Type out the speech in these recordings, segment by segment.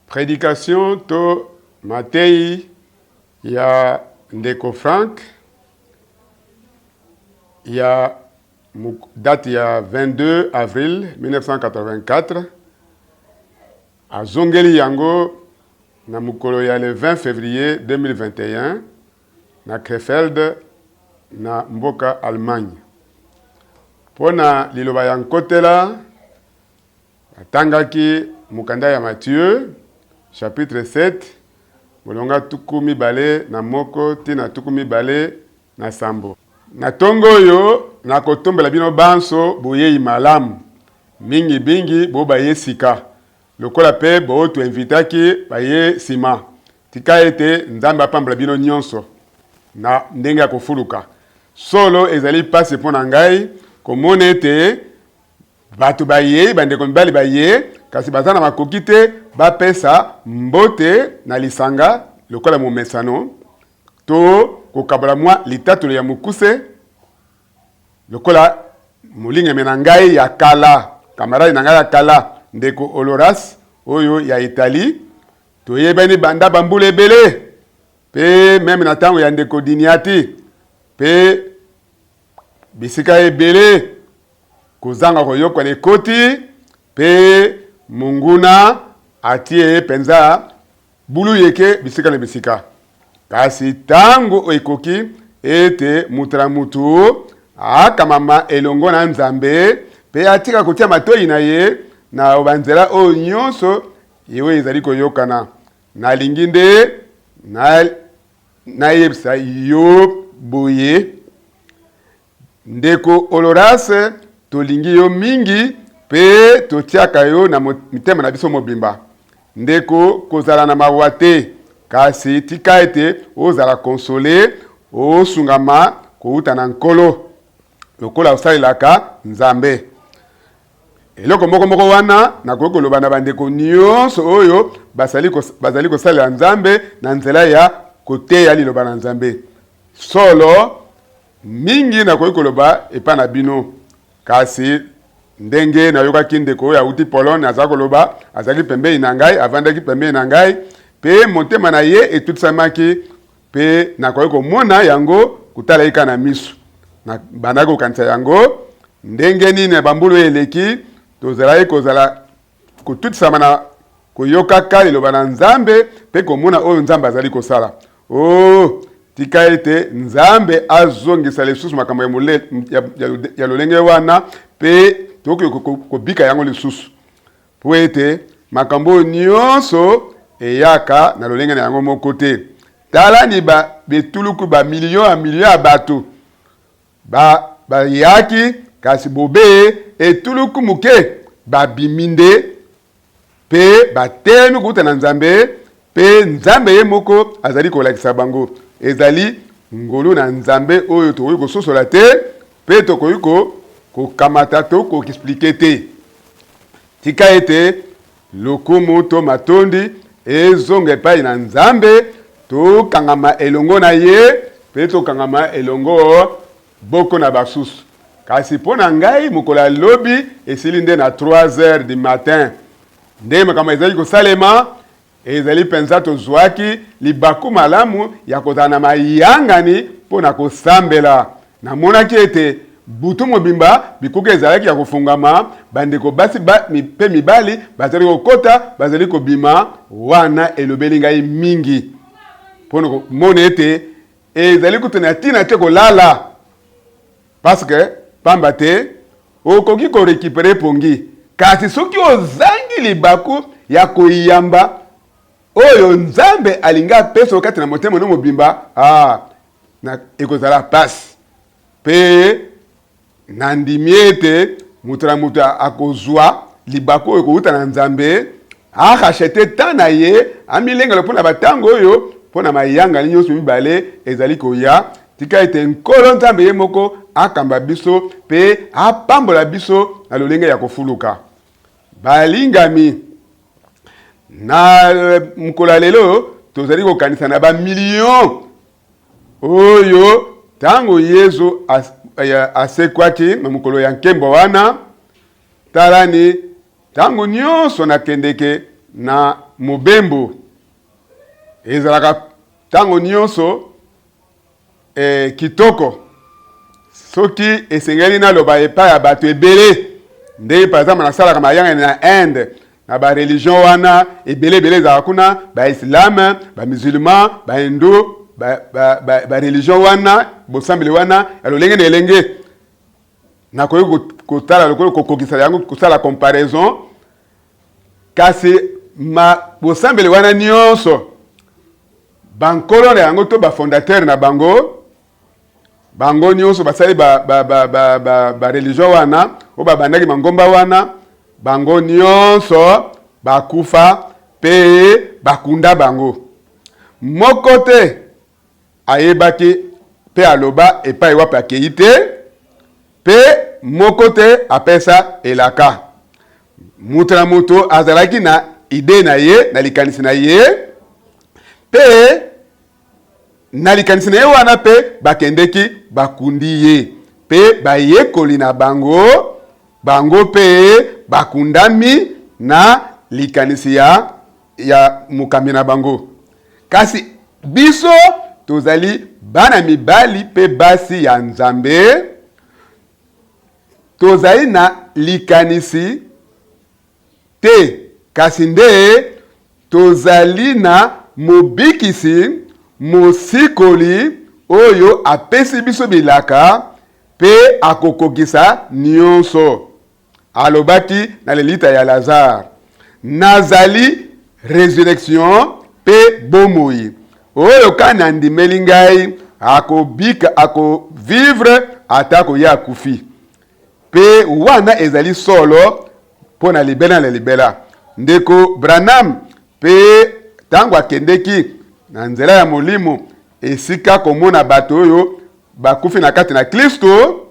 Prédication to Matei ya Ndeko Frank ya date ya 22 avril 1984 à Zongeli yango na mukolo ya le 20 février 2021 na Krefeld na mboka Allemagne. Pona liloba ya nkotela atangaki mukanda ya Matthieu chapitre 7 molonga tukumi bale na moko tina tukumi bale na sambo. Na tongo yo na kotombela bino banso boyei malamu mingi bingi bo baye sika lokola pe bo tu invitaki baye sima tika ete nzambe apambela bino nyonso na ndenge ya kofuluka solo ezali pasi pona ngai komona ete batu baye bandeko mibali baye kasi bazana makoki te bapesa mbote na lisanga lokola momesano to kokabala mwa litatulo ya mukuse lokola mulinge menangai ya kala kamaradi nangai ya kala ndeko Oloras oyo ya Italie to yebani banda bambule ebele pe meme na tango ya ndeko Diniati pe bisika ebele kozanga koyokwa lekoti pe munguna atie penza bulu yeke bisika na bisika kasi tango ekoki ete mutara mutu akamama elongo na nzambe pe atika kotia matoi na ye na obanzela o nyonso yewe ezali koyokana na linginde na yebsa yo boye ndeko Oloras tolingi yo mingi pe totiaka yo na mitema na biso mobimba ndeko kozala na mawa te kasi tika ete ozala konsole osungama kouta na nkolo lokola osalelaka nzambe eloko moko wana nakoki koloba na bandeko nyonso oyo bazali kosalela nzambe na nzela ya koteya liloba na nzambe solo mingi nakoki koloba epa na bino kasi ndenge nayokaki ndeko oyo auti Pologne aza koloba azali pembeni na ngai avandaki pembeni na ngai pe motema na ye etutisamaki pe nakoki komona yango kutala ika na misu na bandaki kokanisa yango ndenge nini bambulu eleki tozalaki kozala kotutisama na koyokaka liloba na nzambe pe komona oyo nzambe azali kosala tika ete nzambe azongisa lisusu makambo ya lolenge wana pe tokoki kobika yango lisusu po ete makambo nyonso eyaka na lolenge na yango moko te tala ni betuluku million ya bato bayaki kasi bobe etuluku muke babiminde pe batemi kuta na nzambe pe nzambe ye moko azali kolakisa bango ezali ngolu na nzambe oyo tokoki kososola te pe tokoki kokamata to koexplike te tika ete lokumu to matondi ezonga epai na nzambe tokangama elongo na ye pe tokangama elongo boko na basusu kasi mpo na ngai mokolo ya lobi esili nde na 3h du matin nde makambo ezali kosalema ezali penza tozwaki libaku malamu ya kozala na mayangani mpo na kosambela namonaki ete butu mobimba bikuke ezalaki ya kofungama bandeko basi pe mibali bazali kokota bazali kobima wana elobeli ngai mingi mpo na komona ete ezali kutuna tina te kolala parce que pamba te okoki korekipere pongi kasi soki ozangi libaku ya koyamba oyo nzambe alinga peso kati na motema no mobimba na ekozala pasi pe nandimi ete mutara mutu akozwa libaku oyo kouta na nzambe akachete ta na ye amilengelo mpo na batango oyo mpo na mayanga nyonso mibale ezali koya tika ete nkolo nzambe ye moko akamba biso pe apambola biso na lolenge ya kofuluka balingami na mukolo lelo tozali kokanisa na million oyo tango Yesu asekwaki na mukolo ya nkembo wana talani tango nyonso nakendeke na mobembo ezalaka tango nyonso kitoko soki esengeli naloba epai ya bato ebele ndenge par exemple nasalaka mayanga na Inde na ba religion wana ebele ezalaka kuna ba islam ba musulman ba hindu ba religion wana bosambeli wana ya lolenge na elenge nakoki kotala lokolo kokokisa yango kosala comparaison kasi bosambeli wana nyonso bankolo na yango to bafondateur na bango nyonso basali ba religion wana o babandaki mangomba wana bango nyonso bakufa pe bakunda bango moko te ayebaki pe aloba epai wapi akei te pe moko te apesa elaka mutu na mutu azalaki na ide na ye na likanisi na ye pe na likanisi na ye wana pe bakendeki bakundi ye pe bayekoli na bango pe bakundami na likanisi ya mukambi na bango kasi biso tozali bana mibali pe basi ya Nzambe tozali na likanisi te kasi nde tozali na mobikisi mosikoli oyo apesi biso bilaka pe akokokisa nyonso alobaki na lelita ya Lazare nazali résurrection pe bomoi oyo kana andimeli ngai akovivre ata koya akufi pe wana ezali solo po na libela ndeko Branham pe tango akendeki na nzela ya molimo esika komona bato oyo bakufi na kati na Kristo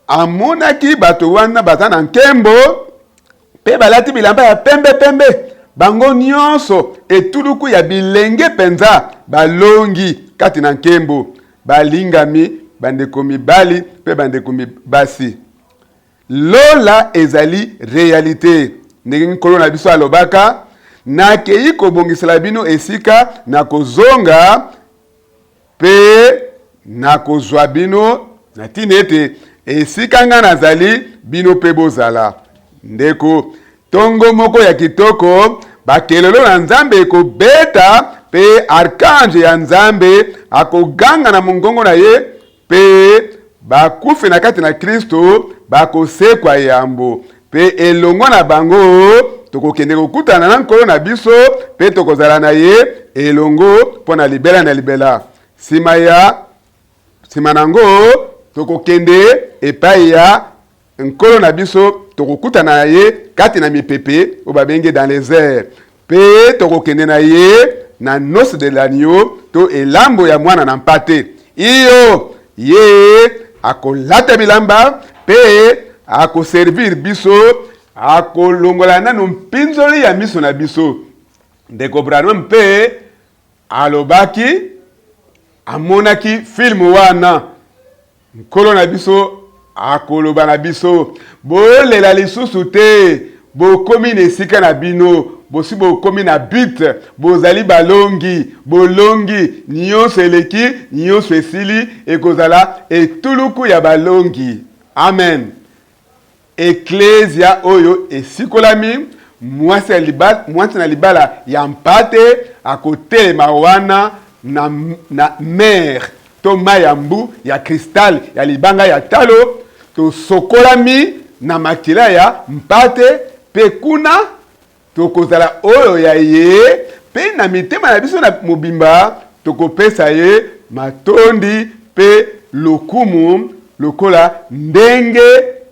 amonaki bato wana baza na nkembo pe balati bilamba ya pembe bango nyonso etuluku ya bilenge penza balongi kati na nkembo balingami bandeko mibali pe bandeko basi lola ezali réalité ndenge nkolo na biso alobaka nakei kobongisela bino esika na kozonga pe na kozwa bino na tina ete esika nga nazali bino pe bozala ndeko tongo moko ya kitoko bakelelo na Nzambe ekobeta pe arkange ya Nzambe akoganga na mongongo na ye pe bakufi na kati na Kristo bakosekwa yambo pe elongo na bango tokokende kokutana na nkolo na biso pe tokozala na ye elongo pona libela sima nango tokokende epai ya nkolo na biso tokokutana na ye kati na mipepe o babenge dans les airs pe tokokende na ye na noce de l'agneau to elambo ya mwana na mpate iyo ye akolata bilamba pe akoservir biso akolongola nanu mpinzoli ya miso na biso ndeko Branham pe alobaki amonaki film wana nkolo na biso akoloba na biso bolela lisusu te bokomi na esika na bino bosi bokomi na but bozali bolongi nyonso eleki nyonso esili ekozala etuluku ya balongi amen Ecclesia oyo esikolami mwasi na libala ya mpate akotelema wana na mer to mayambu ya cristal ya libanga ya talo to sokolami na makila ya mpate pe kuna tokozala oyo ya ye pe na mitema na biso na mobimba tokopesa ye matondi pe lokumu lokola ndenge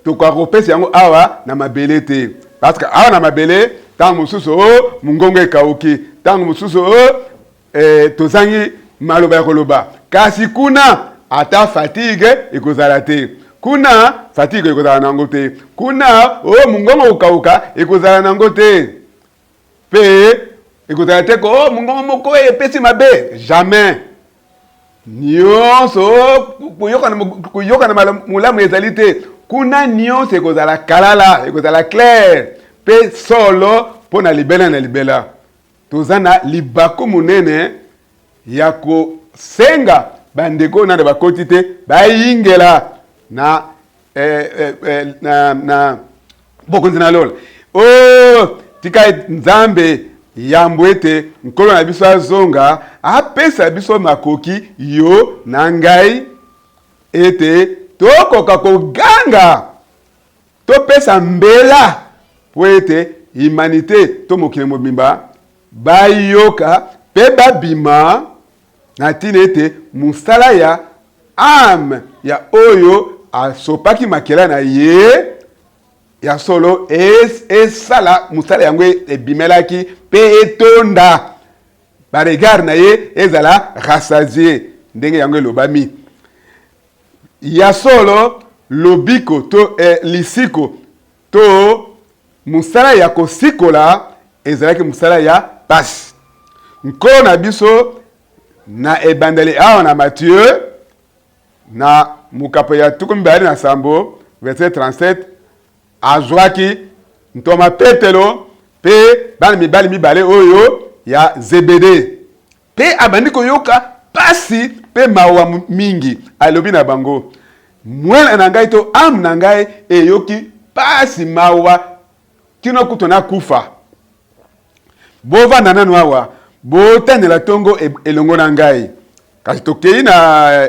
tokakopesa yango awa na mabele te parce que awa na mabele tango mosusu mungongo ekauki tango mosusu tozangi maloba ya koloba kasi kuna ata fatigue ekozala te kuna fatigue ekozala nango te kuna mungongo okauka ekozala nango te pe ekozala te ko mungongo moko epesi mabe jamais nyonso kuyokana mulamu ezali te kuna nyonso ekozala kalala ekozala clair pe solo pona libela na libela tozana libaku munene ya kosenga bandeko na bakoti te bayingela na bokonzi na lola. Tika nzambe yambo ete nkolo na biso azonga apesa biso makoki yo na ngai ete tokoka koganga topesa mbela po ete humanité to mokili mobimba bayoka pe babima na tina ete musala ya ame ya oyo asopaki makela na ye ya solo esala musala yango ebimelaki pe etonda baregard na ye ezala rassasié ndenge yango elobami ya solo lobiko to lisiko to musala ya kosikola ezalaki musala ya pasi. Nkolo na biso na ebandeli awa na Matthieu na mukapo ya tukumi bali na sambo verset 37 azwaki ntoma Petelo pe bana mibali mibale oyo ya Zebede pe abandi koyoka pasi pe mawa mingi alobi na bango mwana na ngai to am na ngai eyoki pasi mawa kino kutona kufa bova nana nwawa botanela tongo elongo na ngai kasi tokei na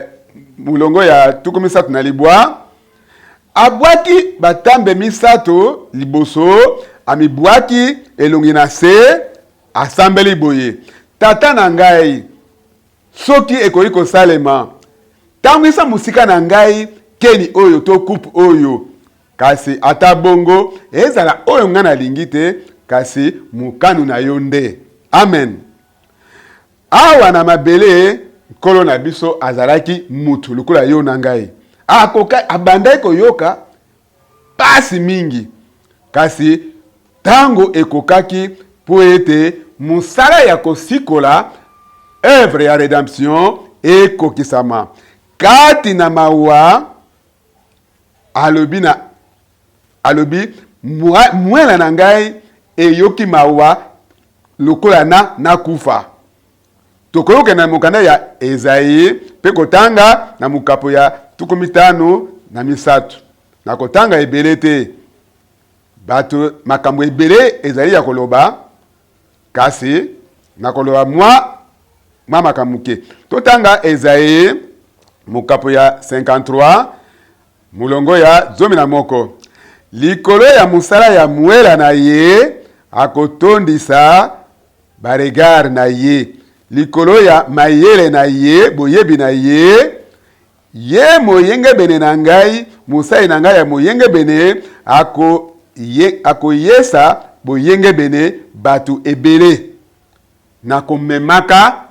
mulongo ya tukumi satu na libwa abwaki batambe misato liboso amibwaki elongi na se asambeli boye tata na ngai soki ekoki kosalema tangwisa musika na ngai keni oyo to coupe oyo kasi ata bongo ezala oyo nga nalingi te kasi mukanu na yo nde. Amen. Awa na mabele nkolo na biso azalaki mutu lukula yo na ngai akoka abandai koyoka pasi mingi kasi tango ekokaki po ete musala ya kosikola œuvre ya rédemption ekokisama kati na mawa alobi mwela na ngai eyoki mawa lokola na kufa. Tokoyoke na mukanda ya Ezaïe pe kotanga na mukapo ya tukumi tano na misatu na kotanga ebele te bato makambo ebele ezali ya koloba kasi na koloba mwa makamuke totanga Ezaïe mukapo ya 53 mulongo ya zomi na moko likolo ya musala ya mwela na ye akotondisa baregard na ye likolo ya mayele na ye boyebi na ye ye moyenge bene na ngai musai na ngai ya moyenge bene akoyesa boyenge bene batu ebele na komemaka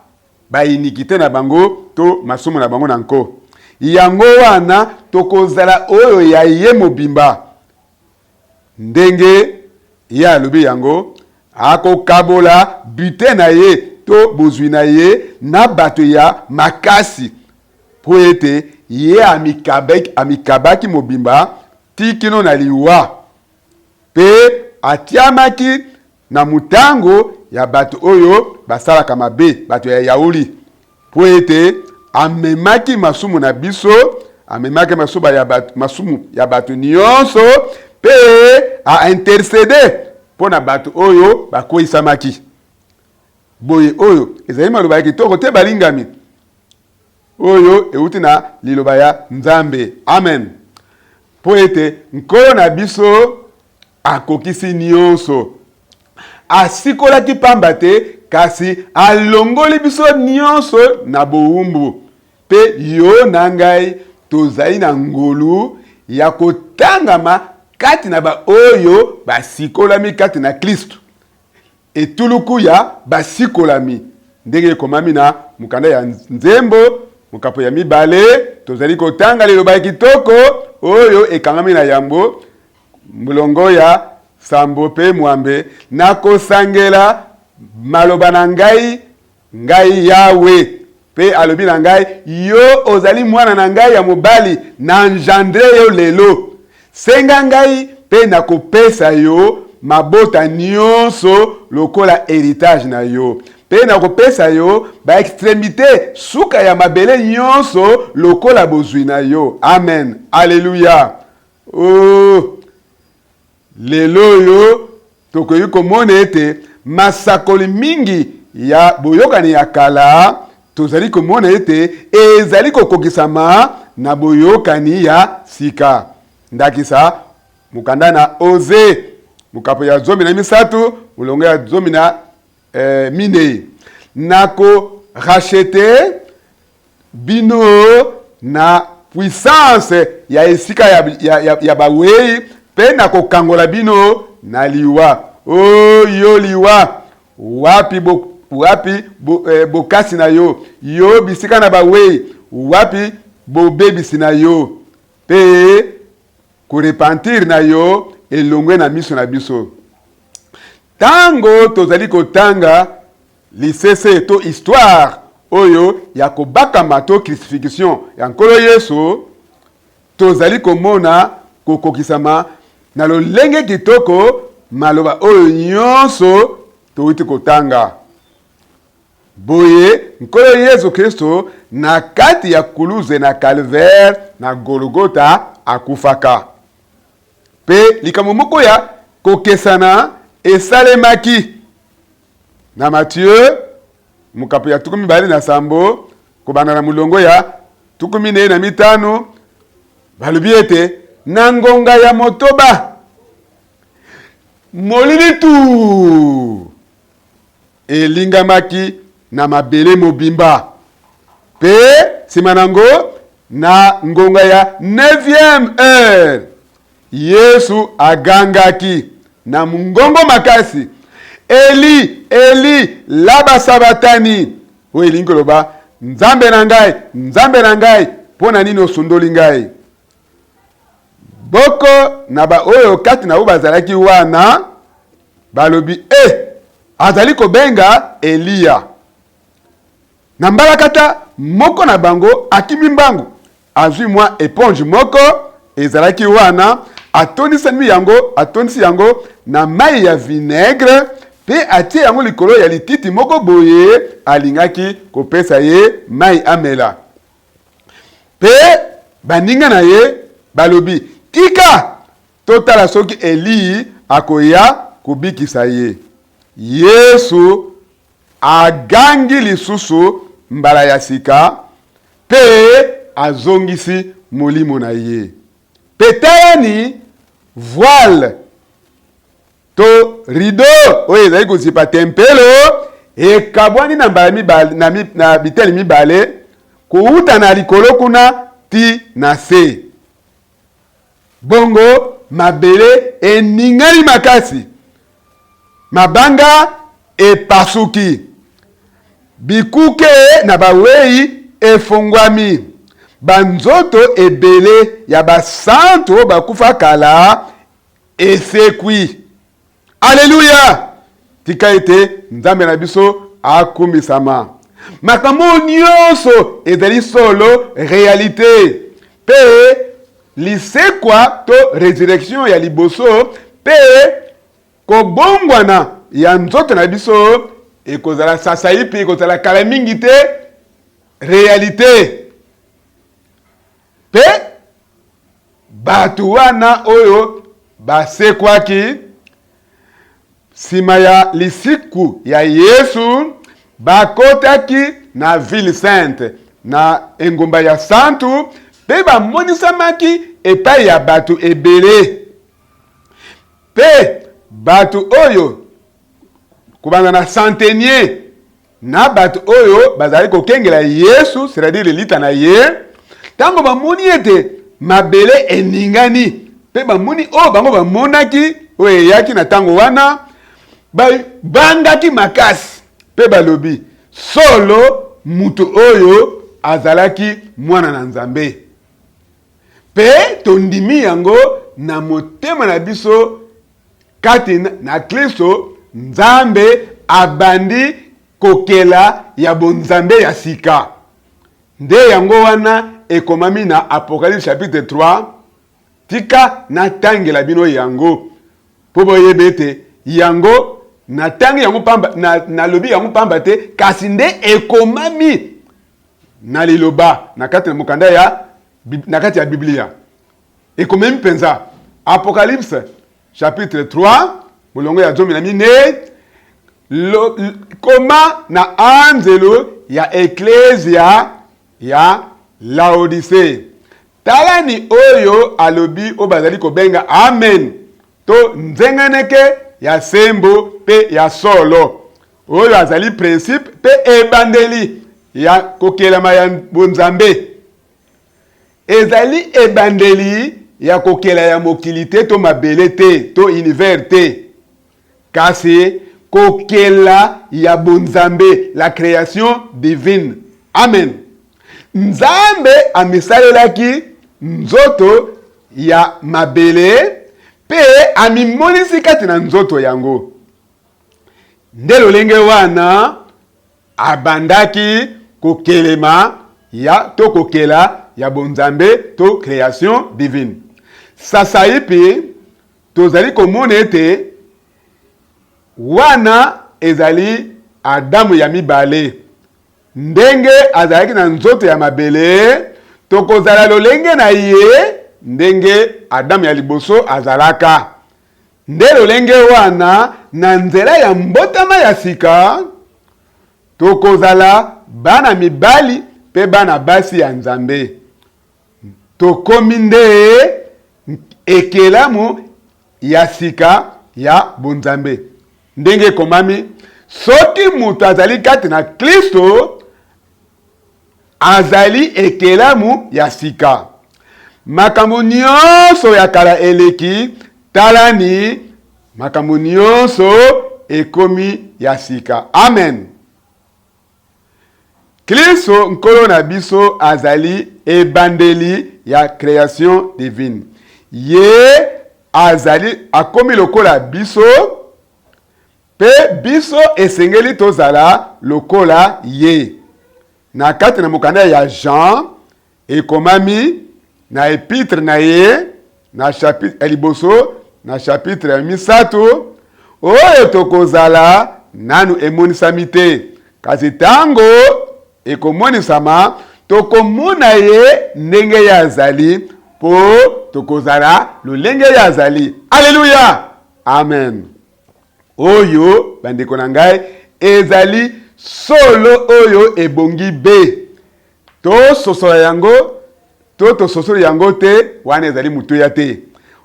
bayinikite na bango to masumu na bango na nko yango wana tokozala oyo ya ye mobimba ndenge ya alobi yango akokabola bute na ye to bozwi na ye na bato ya makasi po ete ye amikabaki mobimba tikino na liwa pe atiamaki na mutango ya bato oyo basalaka mabe bato ya yauli po ete amemaki masumu na biso amemaki masumu ya bato nyonso pe a intercede pona bato oyo bakoisamaki boye oyo ezali maloba ya kitoko te balingami oyo euti na liloba ya Nzambe. Amen. Po ete nkolo na biso akokisi nyonso asikolaki pamba te kasi alongoli biso nyonso na bowumbu pe yo na ngai tozali na ngolu ya kotangama kati na ba oyo basikolami kati na Kristo etuluku ya basikolami ndenge ekomami na mukanda ya nzembo mukapo ya mibale tozali kotanga liloba ya kitoko oyo ekangami na yambo mulongo ya sambo pe mwambe nakosangela maloba na ngai Yawe pe alobi na ngai yo ozali mwana na ngai ya mobali na engendre yo lelo senga ngai pe nakopesa yo mabota nyonso lokola héritage na yo. Pe na kopesa yo ba extrémité suka ya mabele nyonso lokola bozwi na yo. Amen. Alléluia. Oh. Lelo yo tokoyi komona ete masakoli mingi ya boyokani ya kala tozali komona ete ezali kokokisama na boyokani ya sika. Ndakisa mukanda na Oze mukapo ya 13 mulongo ya 14 nako rachete bino na puissance ya esika ya bawei pe nako kangola bino na liwa. Oh yo liwa wapi bokasi na yo yo bisika na bawei wapi bobebisi na yo pe kurepentir na yo elongwe na miso na biso. Tango tozali kotanga lisese to histoire oyo ya kobakama to crucifixion ya nkolo Yesu, tozali komona kokokisama na lolenge kitoko maloba oyo nyonso touti kotanga. Boye nkolo Yesu Kristo na kati ya kuluze na Calvaire na Golgotha akufaka. Pe likambo moko ya kokesana esalemaki na Matthieu mukapo ya 27 kobanda na mulongo ya 15 balobi ete na ngonga ya motoba molili tu elingamaki na mabele mobimba. Pe sima nango na ngonga ya 9e heure Yesu agangaki na mungongo makasi, Eli, Eli, laba sabatani. O elingi loba, Nzambe na ngai, pona nini osundoli ngai? Boko na ba oyo kati na bazalaki wana, balobi, azali kobenga Eliya. Na mbalakata, moko na bango, akimi mbangu, azwi mwa éponge moko, ezalaki wana, atondisi yango na mai ya vinaigre, pe atie yango likolo ya lititi moko boye, alingaki kopesa ye mai amela. Pe baninga na ye balobi, tika totala soki Eli akoya kubikisa ye. Yesu agangi lisusu mbala ya sika, pe azongisi molimo na ye. Petani voile to rideau oyo ezali kozipa tempelo ekabwani na mbala na biteli mibale kuuta na likolo kuna ti na se. Bongo mabele eningani makasi, mabanga epasuki, bikuke na bawei efongwami, banzoto ebele ya basanto bakufa kala esekwi. Alléluia! Tika ete Nzambe na biso akumisama. Makambo nyonso ezali solo réalité. Pe lisekwa to résurrection ya liboso pe kobongwana ya nzoto na biso ekozala sasai pe ekozala kala mingi te réalité. Pe batu wana oyo basekwaki sima ya lisiku ya Yesu bakotaki na ville sainte na engomba ya santu pe bamonisamaki epai ya batu ebele. Pe batu oyo kubanda na centenier na batu oyo bazali kokengela Yesu, c'est-à-dire lita na ye, tango bamoni ete mabele eningani pe bamoni oyo bango bamonaki oyo eyaki na tango wana bangaki makasi pe balobi solo mutu oyo azalaki mwana na Nzambe. Pe tondimi yango na motema na biso kati na Kristo Nzambe abandi kokela ya bonzambe ya sika. Nde yango wana ekomami na Apocalypse chapitre 3. Tika na tangela bino yango. po boyebe te yango na tangi yango pamba na lobi yango pamba te kasi nde ekomami na liloba na kati na mokanda ya na kati ya Biblia ekomami penza. Apocalypse chapitre 3 mulongo ya 14 koma na anzelo ya eklesia ya Laodicée. Talani oyo alobi o bazali kobenga amen to nzengeneke ya sembo pe ya solo oyo azali principe pe ebandeli ya kokelama ya bonzambe ezali ebandeli ya kokela ya mokili te to mabele te to univers te kasi kokela ya bonzambe la création divine. Amen. Nzambe amisalelaki nzoto ya mabele pe amimonisi kati na nzoto yango. Nde lolenge wana abandaki kokelema ya to kokela ya bonzambe to création divine. Sasa ipi tozali komona ete wana ezali Adamu ya mibale ndenge azalaki na nzoto ya mabele tokozala lolenge na ye ndenge Adamu ya liboso azalaka. Nde lolenge wana na nzela ya mbotama ya sika tokozala bana mibali pe bana basi ya Nzambe. Tokomi nde ekelamu ya sika ya bonzambe. Ndenge komami soki mutu azali kati na Kristo azali ekelamu ya sika. Makambo nyonso ya kala eleki talani makambo nyonso ekomi ya sika. Amen. Kristo nkolo na biso azali ebandeli ya création divine. Ye azali akomi lokola biso pe biso esengeli tozala lokola ye. Na kati na mokanda ya Jean ekomami na epitre na ye na chapitre liboso na chapitre ya misato oyo tokozala nanu emonisami te kasi tango ekomonisama tokomona ye ndenge ya azali po tokozala lolenge ya azali. Alleluya. Amen. Oyo bandeko na ngai ezali solo oyo ebongi be to sosola yango to sosola yango te wana ezali mutuya te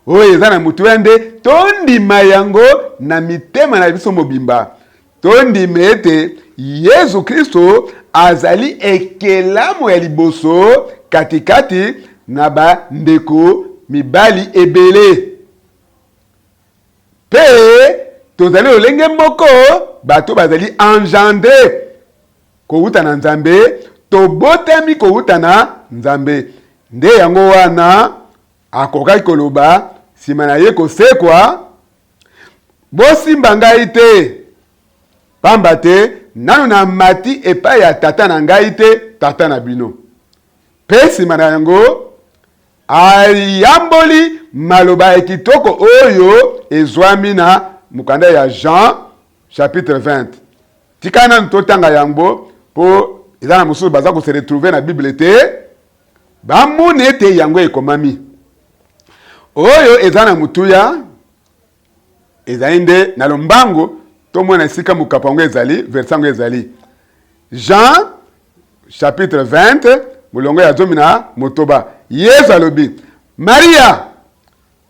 oyo eza na mutuya nde tondima yango na mitema na biso mobimba tondima ete Yesu Kristo azali ekelamu ya liboso katikati na ba ndeko mibali ebele pe tozali olenge moko bato bazali engendre kouta na Nzambe tobotami kouta na Nzambe. Nde yango wana akokaki koloba sima na ye kosekwa bosimba ngai te pamba te nanu na mati epai ya tata na ngai te tata na bino. Pe sima na yango ayamboli maloba ekitoko oyo ezwami na mukanda ya Jean chapitre 20. Tikana ntotanga yango po ezana mususu baza ko se retrouver na Bible te bamone te yango ekomami oyo ezana mutuya ezainde na lombango to mona sika mukapango ezali versango ezali Jean chapitre 20 mulongo ya 10 Yesu alobi Maria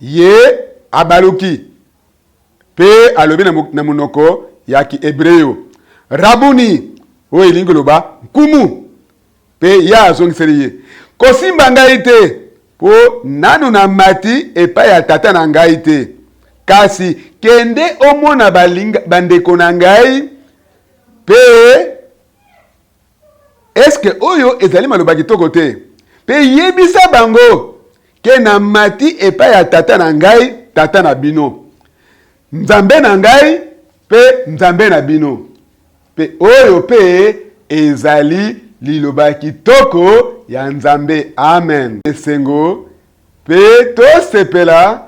ye abaluki pe alobi na munoko ya ki Hebreo Rabuni oyo elingi loba nkumu pe ya azongiseli ye kosimba ngai te po nanu na mati epai ya tata na ngai te kasi kende omona bandeko na ngai pe eske oyo ezali maloba kitoko te pe yebisa bango ke na mati epai ya tata na ngai tata na bino Nzambe na ngai pe Nzambe na bino pe oyo pe ezali liloba kitoko ya Nzambe. Amen. Esengo pe to sepela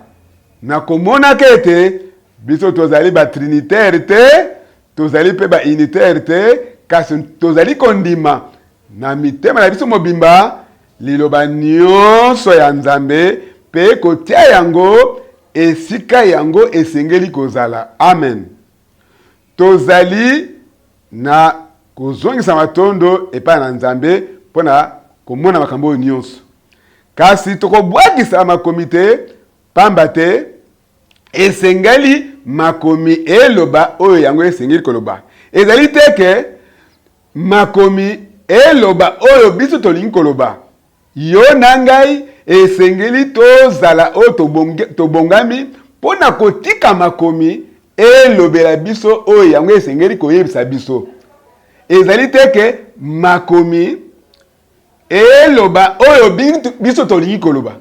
na komona kete biso tozali ba trinitaire te, tozali pe ba unitaire te, kasi tozali kondima na mitema na biso mobimba liloba nyonso ya Nzambe pe kotia yango esika yango esengeli kozala. Amen. Tozali na kozongisa matondo epai na Nzambe mpona komona makambo nyonso. Kasi tokobwakisa makomi te, pamba te esengeli makomi eloba oyo yango esengeli koloba. Ezali teke makomi eloba oyo biso tolingi koloba. Yo na ngai esengeli tozala oyo tobongami mpona kotika makomi elobela biso oyo yango esengeli koyebisa biso. Ezali teke makomi eloba oyo biso tolingi koloba.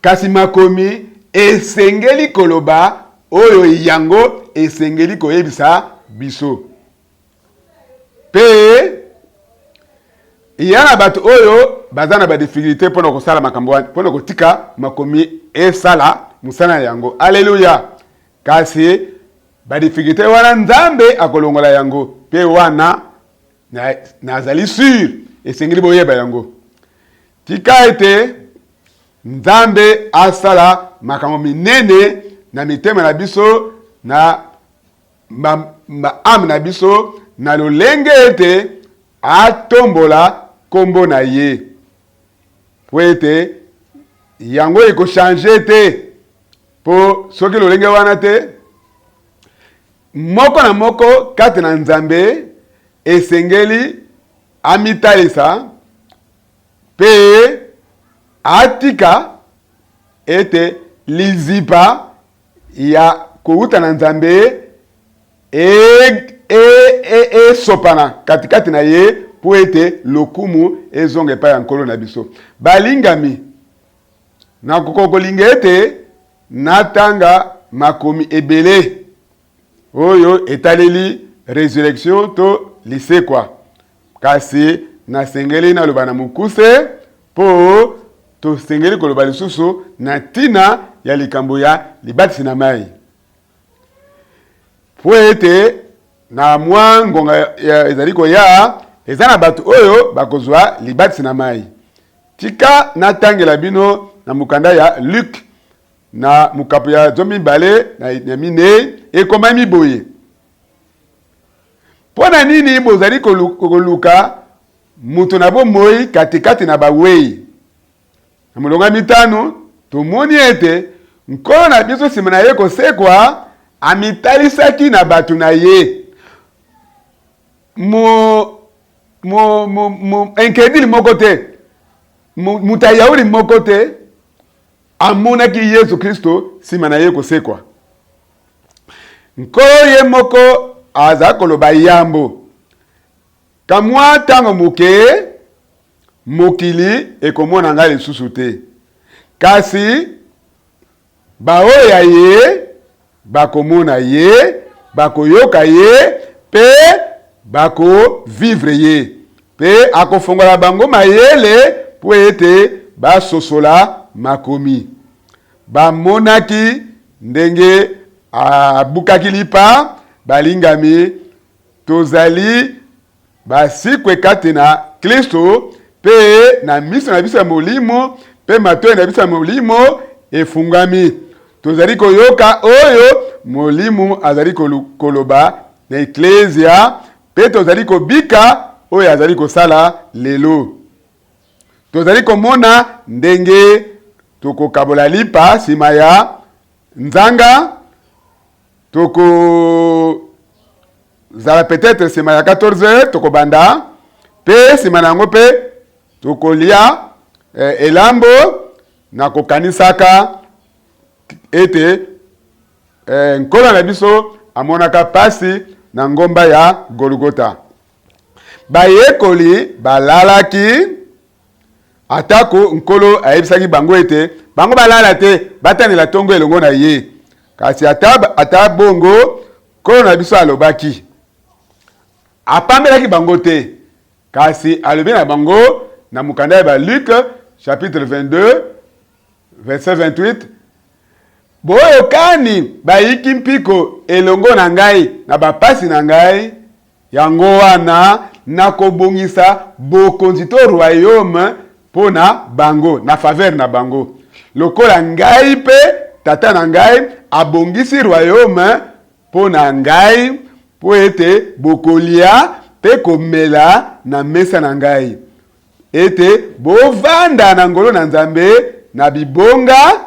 Kasi makomi esengeli koloba oyo yango esengeli koyebisa biso. Pe yana bato oyo bazana ba difficulté mpona kosala makambo mpona kotika makomi esala musana yango. Alleluya. Kasi ba difficulté wana Nzambe akolongola yango pe wana nazali sûr esengeli boyeba yango. Tika ete Nzambe asala makambo minene na mitema na biso na ame na biso na lolenge ete atombola kombo na ye. Po ete yango eko changer te. Po soki lolenge wana te, moko na moko kati na Nzambe esengeli amitalisa pe atika ete lizipa ya kouta na Nzambe sopana katikati na ye po ete lokumu ezonge pa ya nkolo na biso. Balingami na kokolinga ete natanga makomi ebele oyo etaleli résurrection to lisekwa. Kasi nasengeli na loba na mukuse po to sengeli koloba lisusu na tina ya likambo ya libatisi na mai. Po ete na mwa ngonga ezali koya ezana bato oyo bakozwa libatisi na mai. Tika natangela bino na mukanda ya Luc na mukapu ya zomi bale na mine ekomami boye. Pona nini bozali koluka mutu na bomoi katikati na bawei. Na mulonga mitano tomoni ete nkolo na biso sima na ye kosekwa amitalisaki na batu na ye. Enkedili moko te, mutayauri moko te, amonaki Yesu Kristo sima na ye kosekwa. Nkolo ye moko aza koloba yambo. Kamwa tango muke mokili ekomona nga lisusu te. Kasi baoya ye bakomona ye, bakoyoka ye, pe bako vivre ye. Pe akofongola bango mayele po ete basosola makomi. Bamonaki ndenge abukaki lipa, balingami tozali basikwe kati na Kristo, pe na miso na biso ya molimo, pe matoyi na biso ya molimo efungami. Tozali koyoka oyo molimo azali koloba na eklesia, pe tozali kobika oyo azali kosala lelo. Tozali komona ndenge tokokabola lipa sima ya nzanga, zala peut-être sima ya 14h tokobanda, pe sima nango pe tokolia elambo na kokanisaka ete nkolo na biso amonaka pasi na ngomba ya Golgota. Bayekoli balalaki atako nkolo ayebisaki bango ete bango balala te, batanela tongo elongo na ye. Kasi ata bongo nkolo na biso alobaki apambelaki bango te. Kasi alobi na bango na mukanda ya Luc chapitre 22 verset 28, boyo kani bayiki mpiko elongo na ngai na bapasi na ngai yango wana nakobongisa bokonzi to royaume pona bango na faveur na bango lokola ngai pe tata na ngai abongisi royaume pona ngai po ete bokolia pe komela na mesa na ngai ete bovanda na ngolo na Nzambe na bibonga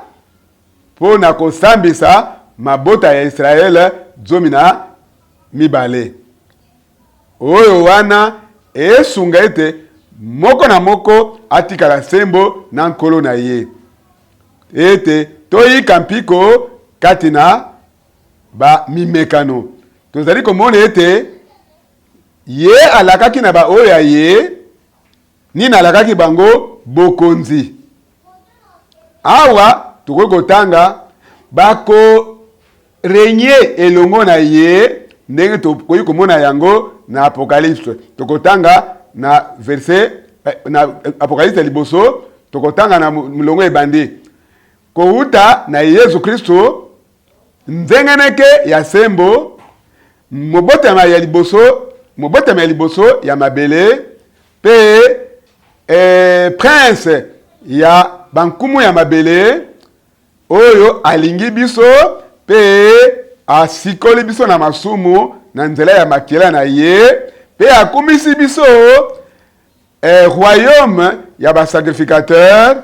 pona kosambisa mabota ya Israel zomi na mibale. Oyo wana esunga ete moko na moko atikala sembo na nkolo na ye. Ete toyika mpiko kati na ba mimekano. Tozali komona ete ye alakaki na ba oyo ya ye nini alakaki bango bokonzi. Awa tukoki kotanga bako renye elongo na ye ndenge tokoki komona yango na Apocalypse. Tokotanga na verset na Apocalypse liboso, tokotanga na mulongo ebandi. Kouta na Yesu Kristo nzengeneke ya sembo mobotema ya liboso ya mabele pe prince ya bankumu ya mabele oyo alingi biso pe asikoli biso na masumu na nzela ya makila na ye pe akumisi biso royaume ya basacrificateur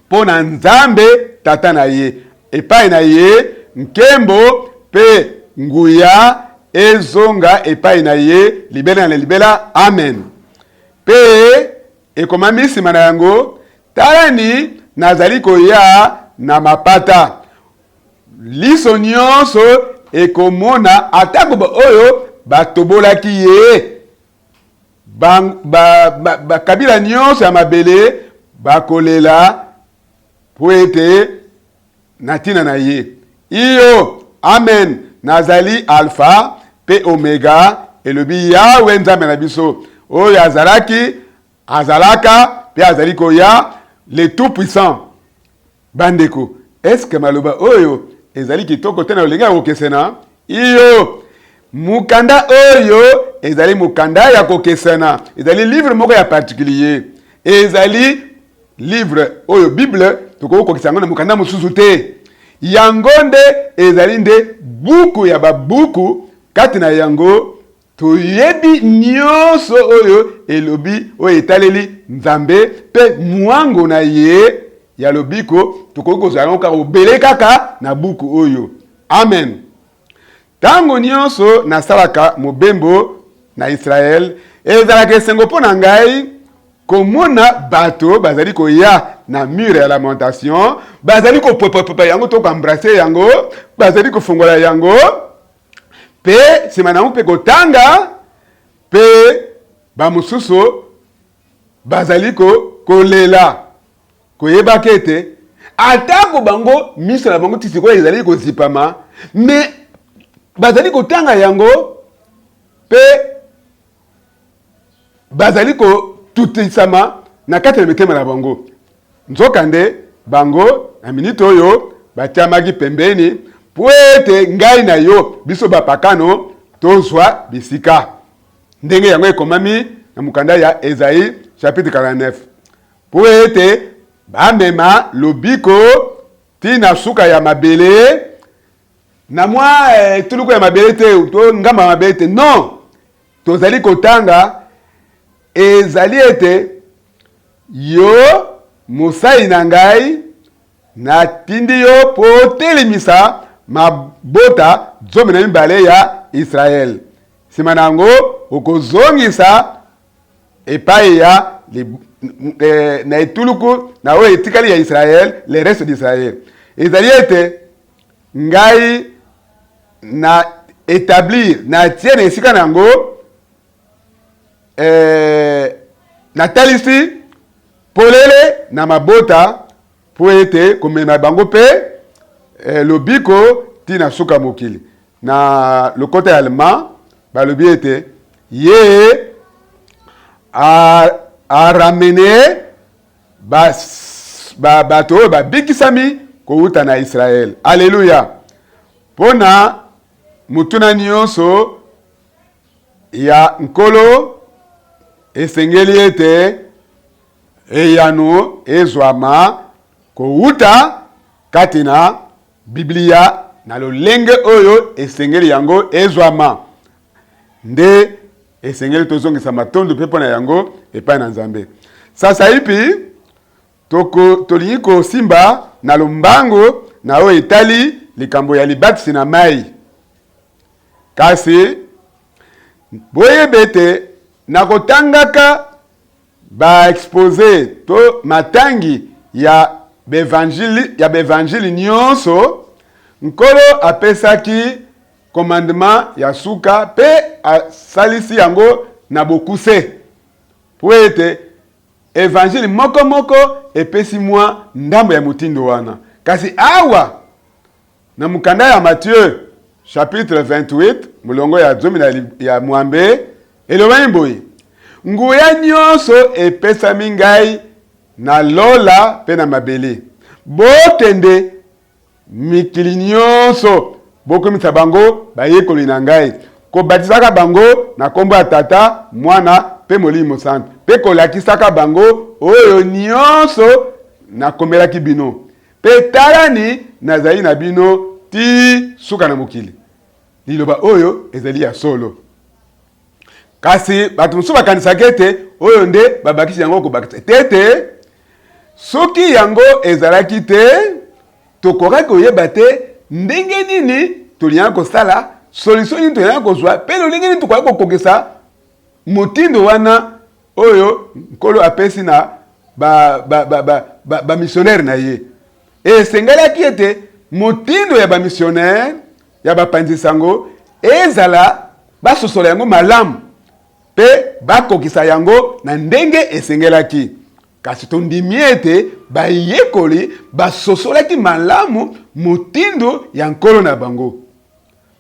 po na Nzambe tata na ye epai na ye nkembo pe nguya ezonga epai na ye libela na libela amen. Pe ekomami nsima na yango talani nazali koya na mapata liso nyonso ekomona atako oyo batobolaki ye bakabila nyonso ya mabele bakolela po ete na tina na ye iyo amen. Nazali alpha pe omega elobi Yawe Nzambe na biso oyo azalaki azalaka pe azali koya le tout puissant. Bandeko, est-ce que maloba oyo ezali kitoko tena olenga kokesena? Iyo mukanda oyo ezali mukanda ya kokesena. Ezali livre moko ya particulier. Ezali livre oyo Bible toko kokesanga na mukanda mususu te. Yango nde ezali nde buku ya babuku kati na yango toyebi nyonso oyo elobi oyo etaleli Nzambe pe mwango na ye ya lobiko tokoki kozala kaka obele kaka na buku oyo amen. Tango nyonso nasalaka mobembo na Israel ezalaka esengo mpo na ngai komona bato bazali koya na mur ya lamentation bazali kopepepepe yango to embrasser yango bazali kofungola yango pe sima na mpe kotanga pe bamususu bazali kolela koyeba kete atako bango miso na bango tisiko ezali kozipama me bazali kotanga yango pe bazali kotutisama na kati na mitema na bango nzokande bango na minute oyo batiamaki pembeni po ete ngai na yo biso bapakano tozwa bisika ndenge yango ekomami na mukanda ya Esaïe chapitre 49 po ete bamema lobiko tina suka ya mabele na mwa tuluku ya mabele te to ngamba mabele te non tozali kotanga ezali ete yo mosai na ngai na tindi yo po telemisa mabota zomi na mibale ya Israel sima nango okozongisa epai ya na etuluku na oyo etikali ya Israel le reste d'Israël ezali ete ngai na établir na tie na esika nango na talisi polele na mabota po ete komema bango pe lobiko tina suka mokili na lokota allemand balobi ete ye a ramené bato babikisami kouta na Israel. Alléluia. Pona mutuna nyonso ya nkolo esengeli ete eyano ezwama kouta katina Biblia na lolenge oyo esengeli yango ezwama. Nde esengeli tozongisa matondo pepo na yango epai na Nzambe. Sasa ipi tolingi kosimba na lombango na oyo etali likambo ya libatisi na mai. Kasi boyebete na kotangaka ba expose to matangi ya bevangile nyonso, nkolo apesaki commandement ya suka pe asalisi yango na bokuse. Po ete evangile moko epesi mwa ndambo ya mutindo wana. Kasi awa na mukanda ya Matthieu chapitre 28 mulongo ya zomi ya mwambe elobani boye: nguya nyonso epesami ngai na lola pe na mabele. Bokende mikili nyonso bokomisa bango bayekoli na ngai, kobatisaka bango na kombo ya Tata, Mwana pe Molimo Santo, pe kolakisaka bango oyo nyonso nakomelaki bino. Pe talani nazali na bino ti suka na mokili. Liloba oyo ezali ya solo. Kasi bato mosusu bakanisaka ete oyo nde babakisi yango kobakisa. Tete soki yango ezalaki te, tokokaki koyeba te ndenge nini tolinga kosala, solution nini tolinga kozwa, pe lolenge nini tokoki kokokisa motindo wana oyo nkolo apesi na ba missionnaire na ye. Esengelaki ete motindo ya ba missionnaire ya bapanzisango ezala basosola yango malamu pe bakokisa yango na ndenge esengelaki. Kasi tondimi ete bayekoli basosolaki malamu motindo ya nkolo na bango.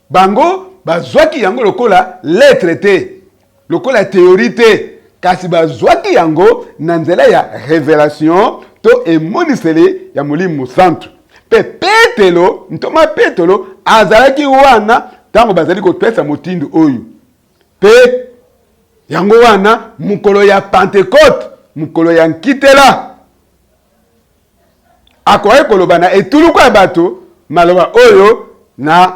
Bango bazwaki yango lokola lettre te, lokola théorie te, kasi bazwaki yango na nzela ya révélation to emoniseli ya Molimo Santo. Pe Petelo, ntoma Petelo azalaki wana tango bazali kopesa motindo oyo. Pe yango wana mukolo ya Pentecôte, mukolo ya nkitela, akoye koloba na etuluku ya bato maloba oyo na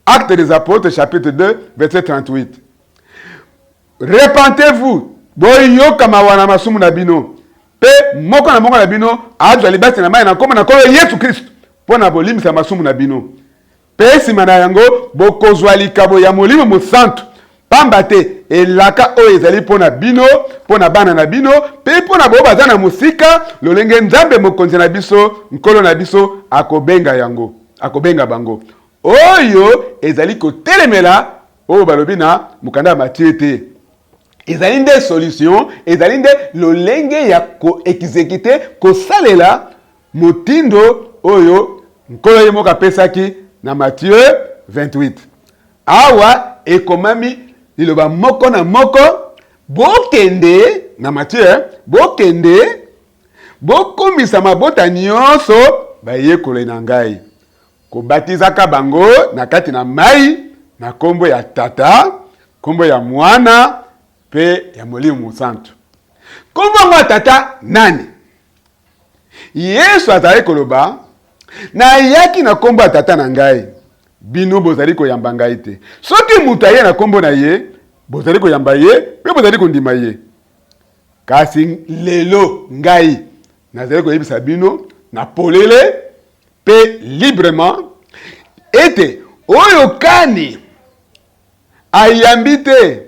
Actes des Apôtres chapitre 2 verset 38. Repentez-vous, boyoka mawana masumu na bino. Pe moko na bino azwa libasi na mai na koma na kolo Yesu Kristo pona bolimisa masumu na bino. Pe sima na yango bokozwa likabo ya Molimo Mosantu, pamba te elaka oyo ezali pona bino, pona bana na bino, pe pona bo baza na musika lolenge Nzambe mokonzi na biso, nkolo na biso akobenga yango, akobenga bango. Oyo ezali kotelemela oyo balobi na mukanda ya Matthieu te. Ezali nde solution, ezali nde lolenge ya ko exécuter, ko salela motindo oyo nkolo ye moko apesaki na Matthieu 28. Awa ekomami liloba moko na moko, bokende na Matthieu, bokende bokomisa mabota nyonso bayekoli na ngai, kobatizaka bango na kati na mai na kombo ya Tata, kombo ya Mwana pe ya Molimo Santo. Kombo ya Tata nani? Yesu azali koloba na yaki na kombo ya Tata na ngai, bino bozali koyamba ngai te. Soki mutu aye na kombo na ye, bozali koyamba ye pe bozali kondima ye. Kasi lelo ngai nazali koyebisa bino na polele pe librement ete oyo kani ayambi te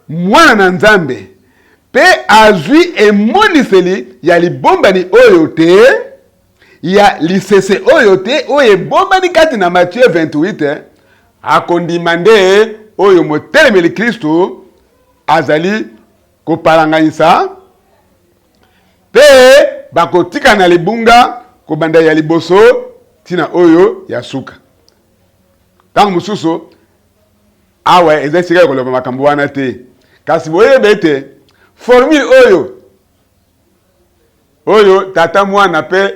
Mwana na Nzambe pe azwi emoniseli ya libombani oyo te, ya lisese oyo te, oyo ebombani kati na Matthieu 28, akondima nde oyo motelemeli Kristo azali kopalanganyisa pe bakotika na libunga kobanda ya liboso tina oyo ya suka. Tango mususu awa ezali sika koloba makambo wana te. Kasi boyebe ete formule oyo Tata Mwana pe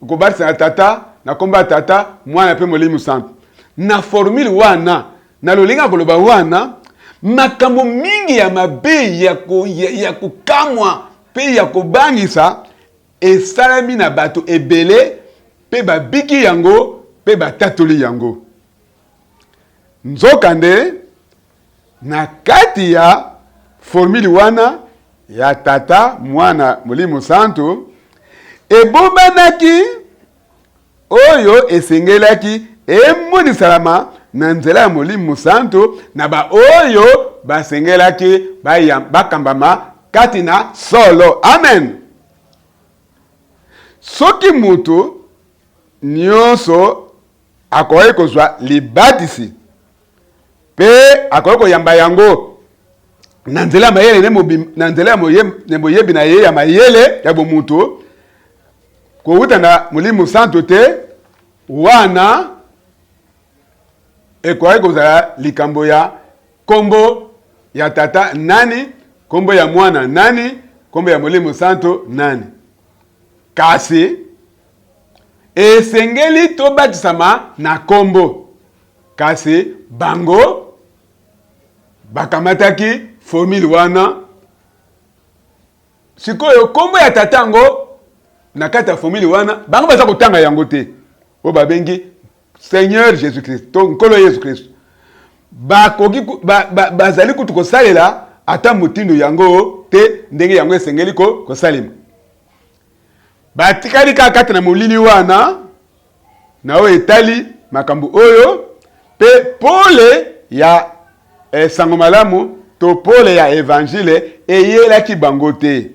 kobatisa na tata na komba tata mwana pe molimo santo na formule wana na lolinga koloba wana makambo mingi ya mabe ya kukamwa pe ya kobangisa esalami na bato ebele pe babiki yango pe batatoli yango nzokande na kati ya formule wana ya tata mwana molimo santo ebobanaki oyo esengelaki emonisalama na nzela ya molimo santo na ba oyo basengelaki bakambama kati na solo. Amen. Soki mutu nyonso akoki kozwa libatisi pe akoki koyamba yango na nzela ya mayele na nzela ya moyebi na ye ya mayele ya bomutu kowuta na molimo santo te wana ekoki kozala likambo ya kombo ya tata nani, kombo ya mwana nani, kombo ya molimo santo nani. Kasi esengeli tobatisama na kombo. Kasi bango bakamataki formule wana. Sikoyo kombo ya tatango na kati ya formule wana bango baza kotanga yango te. O babengi Seigneur Jésus-Christ, to nkolo Jésus-Christ. Bazali kutu kosalela ata mutindo yango te ndenge yango esengeli kosalima. Batikali kati na molili wana na o etali makambo oyo pe pole ya sango malamu to pole ya evangile eyelaki bango te.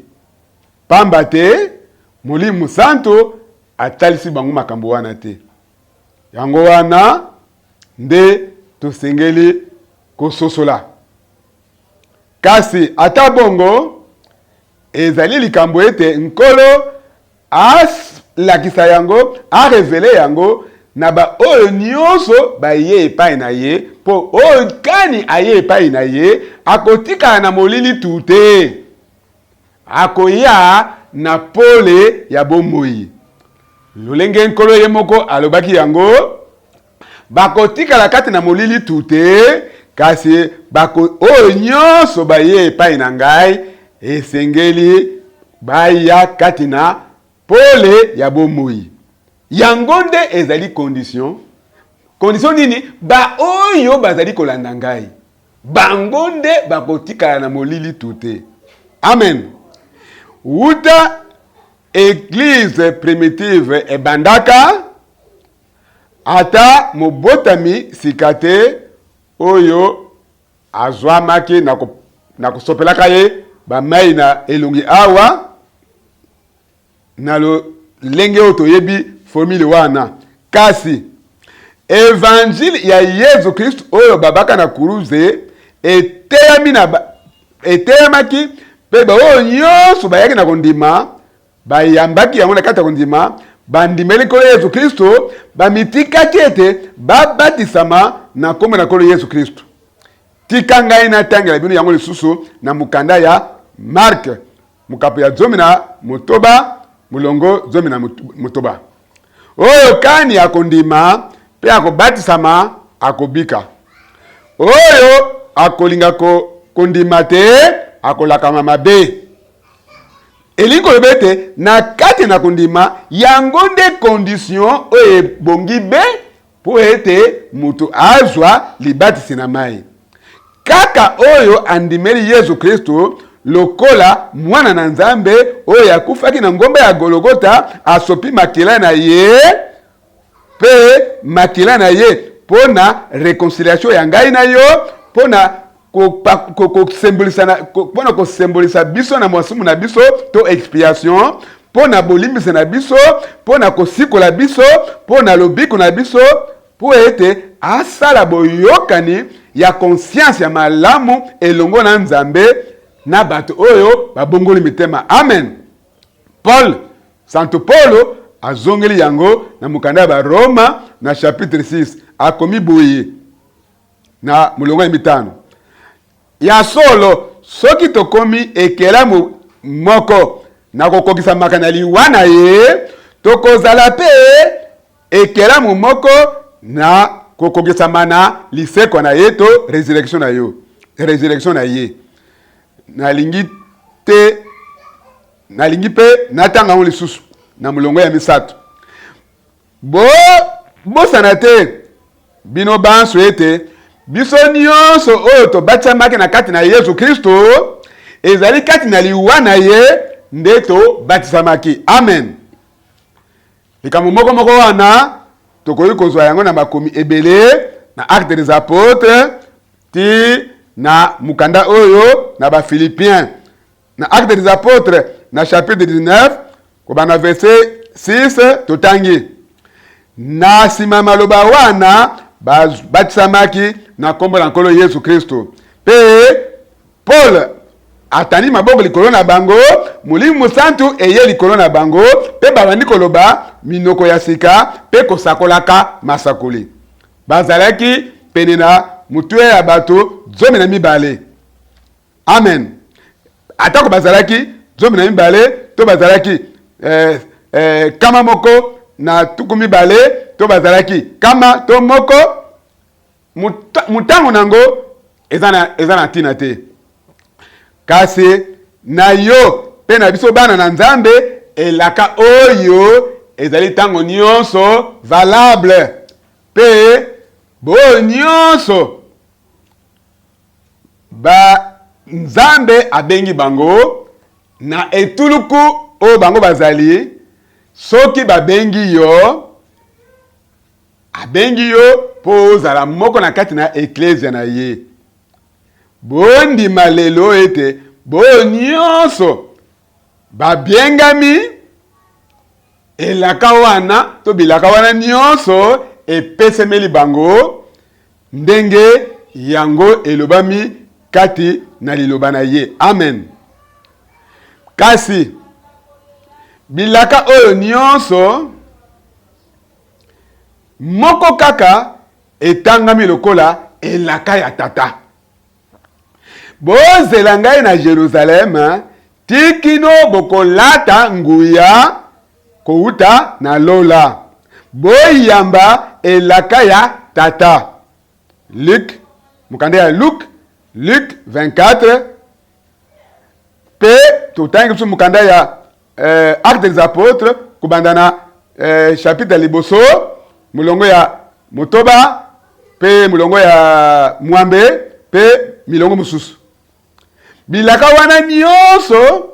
Pamba te molimo santo atalisi bango makambo wana te. Yango wana nde tosengeli kososola. Kasi ata bongo ezali likambo ete nkolo lakisa yango, revele yango na ba oyo nyonso ba ye epai na ye, po oyo kani aye epai na ye akotika na molili tute. Akoya na pole ya bomoi. Lolenge nkolo ye moko alobaki yango bakotika la kati na molili tute, kasi oyo nyonso ba ye epai na ngai esengeli baya kati na pole ya bomoi. Yango nde ezali condition. Condition nini? Ba oyo bazali kolanda ngai. Bango nde bakotika na molili tute. Amen. Uta église primitive ebandaka ata mobotami sikate oyo azwamaki na kusopelaka ye bamai na elongi awa na lo lenge oto yebi formule wana. Kasi evangile ya Yesu Kristo oyo babaka na kuruze eteyamaki pe ba oyo nyonso bayaki na kondima bayambaki yango na kati ya kondima bandimeli kolo Yesu Kristo bamitikaki ete babatisama na kombo na kolo Yesu Kristo. Tika ngai na tangela bino yango lisusu na mukanda ya Mark mukapo ya 19 mulongo 19. Oyo kani akondima pe akobatisama akobika. Oyo akolinga kondima te akolakama mabe. Elingo lebete na kati na kondima yango nde condition oye bongi be po ete mutu azwa libatisi na mai. Kaka oyo andimeli Yesu Kristo lokola mwana na Nzambe oyo akufaki na ngomba ya Golgota asopi makila na ye pe makila na ye pona reconciliation ya ngai na yo pona ko symbolisa biso na mwasumu na biso to expiation pona bolimbisa na biso pona kosikola biso pona lobiko na biso po ete asala boyokani ya conscience ya malamu elongo na Nzambe na bato oyo babongoli mitema. Amen. Santo Paulo azongeli yango na mukanda ba Roma na chapitre 6 akomi boye na mulongo ya 5. Ya solo soki tokomi ekelamu moko na kokokisa makanali wana ye tokozala pe ekelamu moko na kokokisama na liseko na ye to résurrection na yo. Résurrection na ye. Nalingi pe natanga ngo lisusu na mulongo ya misato. Bosana te bino banso ete biso nyonso oyo tobatamaki na kati na Yesu Kristo ezali kati na liwa na ye nde tobatisamaki. Amen. Likambo moko wana tokoki kozwa yango na makomi ebele na Actes des Apôtres ti na mukanda oyo na ba Philippiens. Na Actes des Apôtres na chapitre 19 kobana verset 6 totangi. Na sima maloba wana batisamaki na kombo na nkolo Yesu Kristo. Pe Paul atani maboko likolo na bango, Molimo Santu eye likolo na bango, pe babandi koloba minoko ya sika pe kosakolaka masakoli. Bazalaki pene na mutue ya bato 12. Amen. Atako bazalaki 12 to bazalaki kama moko na tuku 2 to bazalaki kama to moko mutango nango ezana tina te. Kasi na yo pe na biso bana na Nzambe elaka oyo ezali tango nyonso valable pe bo nyonso ba Nzambe abengi bango na etuluku o bango bazali soki babengi yo abengi yo po zala moko na kati na eklezia na ye. Bondi malelo ete bo nyonso babiengami elaka wana to bilaka wana nyonso epesemeli bango ndenge yango elobami kati na liloba na ye. Amen. Kasi bilaka oyo nyonso moko kaka etangami lokola elaka ya tata. Bozela ngai na Jerusalem tikino bokolata nguya kouta na lola. Boyamba elaka ya tata. Mukande ya Luc 24 pe totangi su mukanda ya Actes des Apôtres kubandana chapitre liboso mulongo ya motoba pe mulongo ya mwambe pe milongo mususu. Bilaka wana nyonso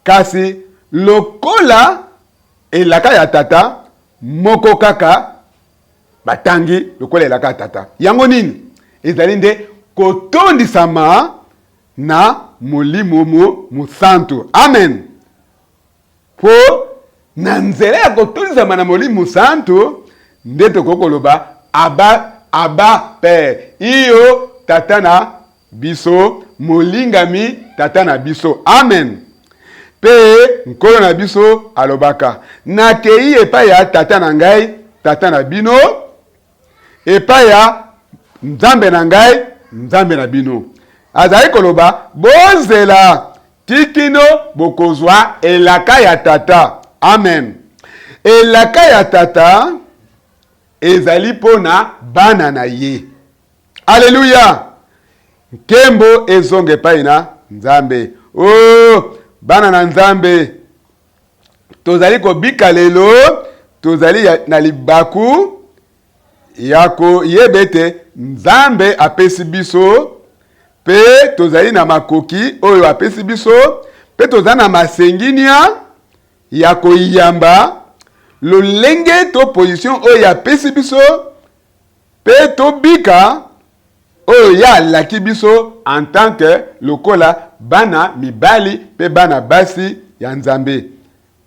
kasi lokola elaka ya tata moko kaka batangi lokola elaka ya tata. Yango nini? Ezali nde kotondisama na Molimo Musantu. Amen. Po na nzela ya kotondisama na Molimo Musantu nde tokokoloba aba père. Iyo tata na biso molingami tata na biso. Amen. Pe nkolo na biso alobaka nakei epai ya tata na ngai tata na bino epai ya Nzambe na ngai Nzambe na bino. Azali koloba bozela tikino bokozwa elaka ya tata. Amen. Elaka ya tata ezali pona bana na ye. Alléluia. Nkembo ezonge epai na Nzambe. Oh, bana na Nzambe. Tozali kobika lelo, tozali na libaku yako yebete Nzambe apesi biso pe tozali na makoki oyo apesi biso pe tozali na masenginia ya koyamba lolenge to position oyo apesi biso pe tobika oyo ya laki biso en tant que lokola bana mibali pe bana basi ya Nzambe.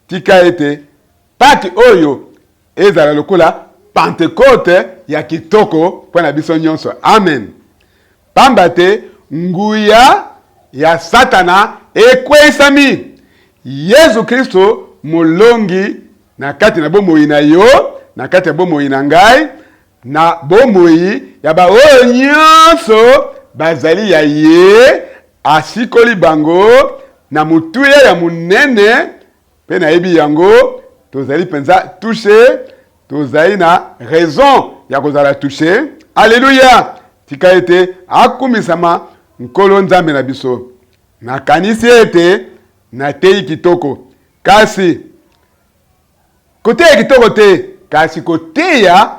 Tika ete pati oyo ezala lokola Pentecote ya kitoko pona biso nyonso. Amen. Pambate nguya ya Satana ekwesami. Yesu Kristo molongi na kati na bomoi na yo, na kati ya bomoi na ngai, na bomoi ya ba oyo nyonso bazali ya ye asikoli bango na mutuya ya munene pe na yebi yango tozali penza touché, tozali na raison ya kozala touché. Alléluia. Tika ete akumisama nkolo nzambe na biso. Na kanisi ete na tei kitoko. Kasi kote ya kitoko te, kasi kote ya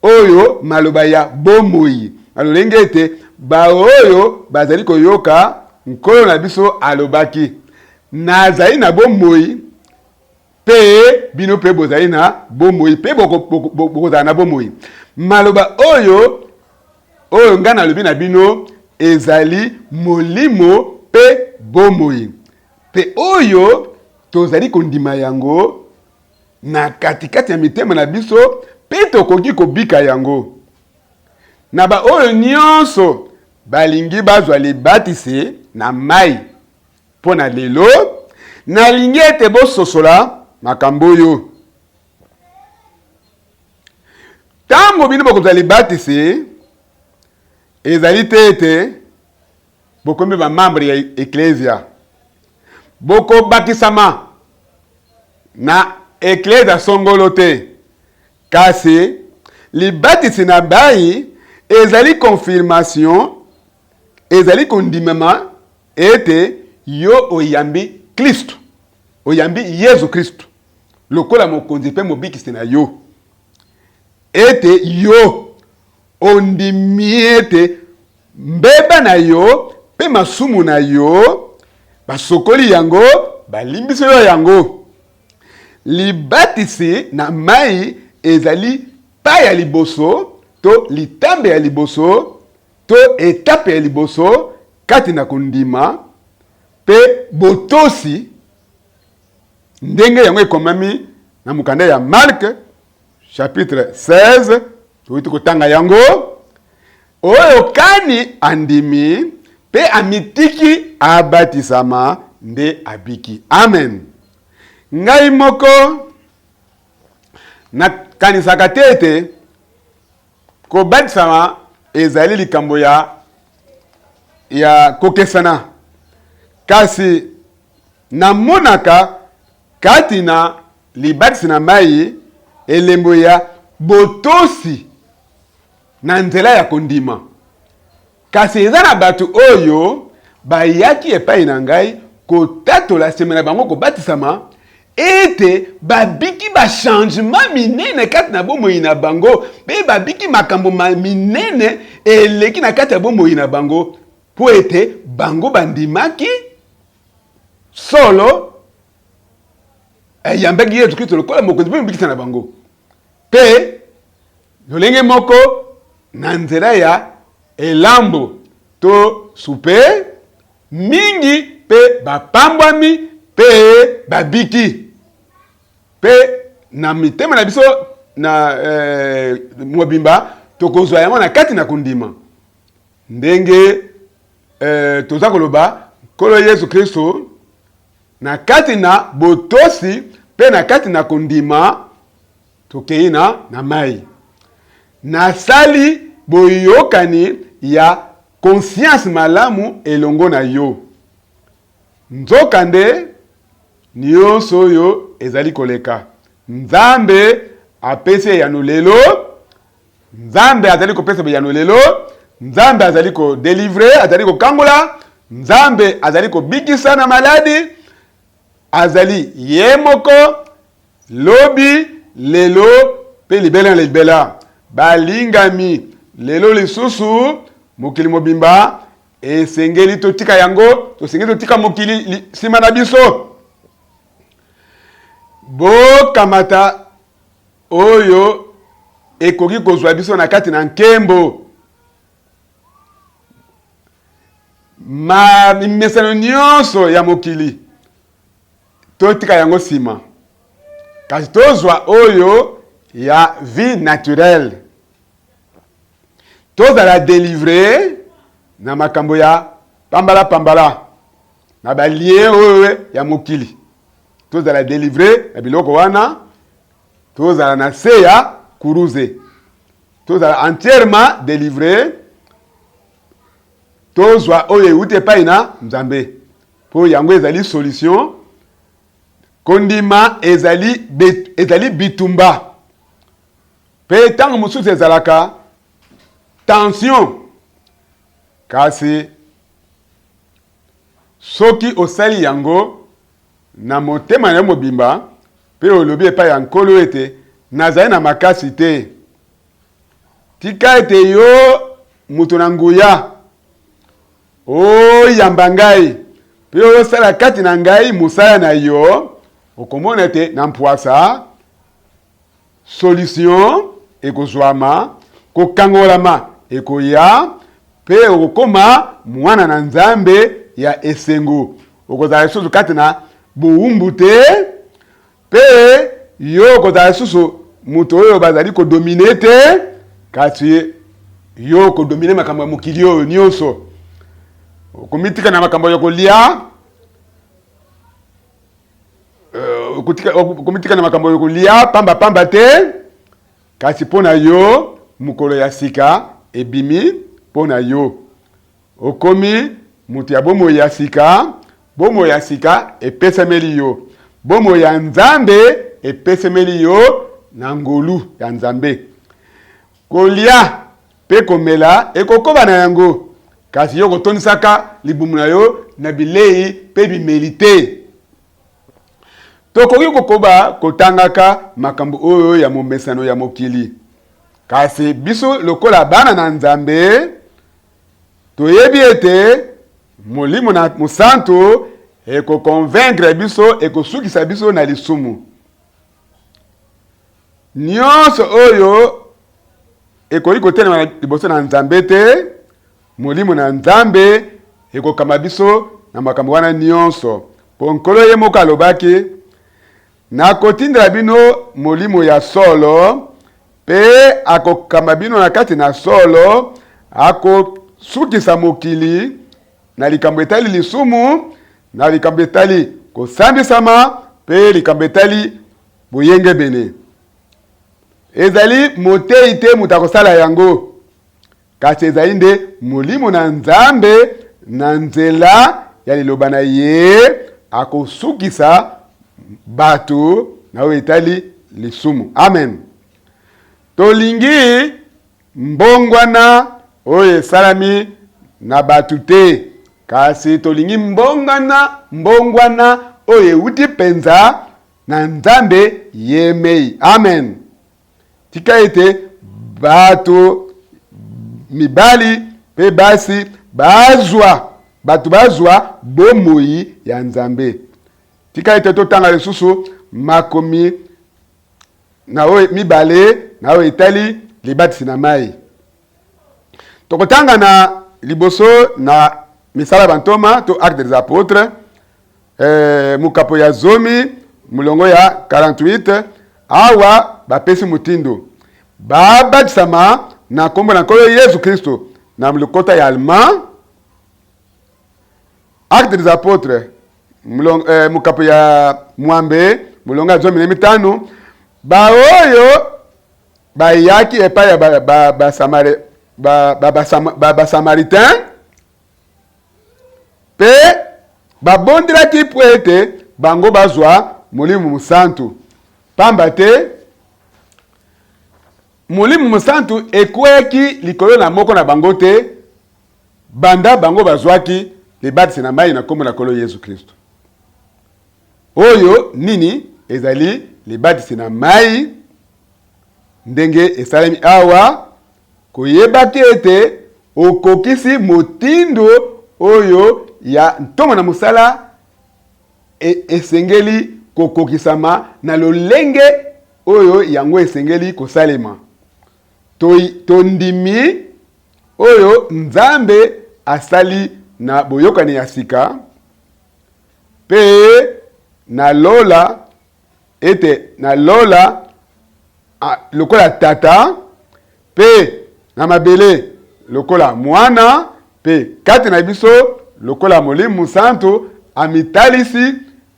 oyo maloba ya bomoi. Alolenge ete ba oyo bazali koyoka nkolo na biso alobaki. Nazali na bomoi pe bino pe bozali na bomoi pe bokozala na bomoi. Maloba oyo nga nalobi na bino ezali molimo pe bomoi. Pe oyo tozali kondima yango na katikati ya mitema na biso pe tokoki kobika yango. Na ba oyo nyonso balingi bazwa libatisi na mai pona lelo, nalingi ete bososola makambo oyo. Tango bino bokozwa libatisi ezali te ete bokomi ba membre ya eklesia. Boko bakisama na eklesia songolo te. Kasi libatisi na bai ezali confirmation, ezali kondimema ete yo oyambi Kristo, oyambi Yesu Kristo lokola mokonzi pe mobikisi na yo. Ete yo ondimi ete mbeba na yo pe masumu na yo basokoli yango, balimbisi yo yango. Libatisi na mai ezali pa ya liboso to litambe ya liboso to etape ya liboso kati na kondima pe botosi ndenge yango ekomami na mukanda ya Mark chapitre 16 toiti kotanga yango. Oyo kani andimi pe amitiki abatisama nde abiki. Amen. Ngai moko na kanisaka tete kobatisama ezali likambo ya kokesana. Kasi namonaka kati na libatisi na mai elembo ya botosi na nzela ya kondima. Kasi eza na batu oyo bayaki epai na ngai kotatola sema na bango kobatisama ete babiki ba changement minene kati na bomoi na bango pe babiki makambo minene eleki na kati ya bomoi na bango po ete bango bandimaki solo yambaki Yesu Kristo lokola mokonzi pe mbikisa na bango pe lolenge moko na nzela ya elambo to supe mingi pe bapambwami pe babiki pe na mitema na biso na mobimba tokozwa yango na kati na kondima ndenge toza koloba kolo Yesu Kristo na kati na botosi pe na kati na kondima tokei na mai na sali boyokani ya conscience malamu elongo na yo. Nzokande nyonso oyo ezali koleka. Nzambe apesi ya lelo, Nzambe azali kopesa ya lelo, Nzambe azali ko délivrer, azali ko kangola, Nzambe azali ko bikisa na maladi, azali yemoko lobi lelo pe libela balingami lelo lisusu mokili mobimba esengeli totika yango, tosengeli totika mokili sima na biso. Bo kamata oyo ekoki kozwa biso na kati na nkembo. Ma mesano nyonso ya mokili totika yango sima. Kasi tozwa oyo ya vie naturelle. Tozala délivrer na makambo ya pambala na balie oyo ya mokili. Tozala délivrer na biloko wana, tozala na se ya kuruze. Tozala entièrement délivré. Tozwa oyo euti epai na Nzambe. Po yango ezali solution kondima ezali bitumba. Pe tango mosusu ezalaka tension. Kasi soki osali yango na motema na mobimba pe olobi epai ya nkolo ete nazali na makasi te. Tika ete yo mutu na nguya oyamba ngai pe osala kati na ngai musala na yo, okomona ete na mpwasa solution ekozwama, kokangolama ekoya, pe okoma mwana na Nzambe ya esengo. Okozala susu kati na buumbu te, pe yo okozala susu mutu oyo bazali kodomine te, kasi yo kodomine makambo ya mokili oyo nyonso. Okomitika na makambo ya kolia, okomitika na makambo ya kolia pamba te, kasi pona yo mukolo ya sika ebimi pona yo. Okomi mutu ya bomo ya sika epesemeli yo. Bomo ya Nzambe epesemeli yo na ngolu ya Nzambe. Kolia pe komela ekokoba na yango, kasi yo kotonisaka libumu na yo na bilei pe bimelite. Tokoki kokoba kotangaka makambo oyo ya momesano ya mokili. Kasi biso lokola bana na Nzambe toyebi ete Molimo na Musantu eko convaincre biso, eko sukisa biso na lisumu. Nyonso oyo eko ikotelema na liboso na Nzambe te, Molimo na Nzambe eko kama biso na makambo wana nyonso. Po nkolo ye moko alobaki, na kotindela bino molimo ya solo, pe akokamba bino na kati na solo, akosukisa mokili na likambo etali lisumu, na likambo etali kosambisama, pe likambo etali boyenge bene. Ezali motei te mutu akosala yango, kasi ezali nde molimo na Nzambe na nzela ya liloba na ye akosukisa bato na oyo etali lisumu. Amen. Tolingi mbongwana oyo esalami na bato te, kasi tolingi mbongwana oyo euti penza na Nzambe yemei. Amen. Tika ete bato mibali pe basi bazwa bomoi ya Nzambe. Tika ete totanga lisusu makomi na oyo mibale na oyo etali libatisi na mai. Tokotanga na liboso na misala bantoma to Actes des Apôtres, mukapo ya zomi mulongo ya 48, awa bapesi mutindo babatisama na kombo na nkolo Yesu Kristo na mlokota ya Allemand. Actes des Apôtres mukapo ya mwambe mulongo ya zomi na mitano, baoyo bayaki epai ya basamaritain pe babondelaki po ete bango bazwa Molimo Musantu. Pamba te Molimo Musantu ekweki likolo na moko na bango te, banda bango bazwaki libatisi na mai na kombo na nkolo Yesu Kristo. Oyo nini ezali libatisi na mai ndenge esalemi awa, koyebaki ete okokisi motindo oyo ya ntongo na musala esengeli kokokisama na lolenge oyo yango esengeli kosalema. Tondimi oyo Nzambe asali na boyokani ya sika, pe na lola lokola tata, pe na mabele lokola mwana, pe kati na biso lokola Molimo Musantu amitalisi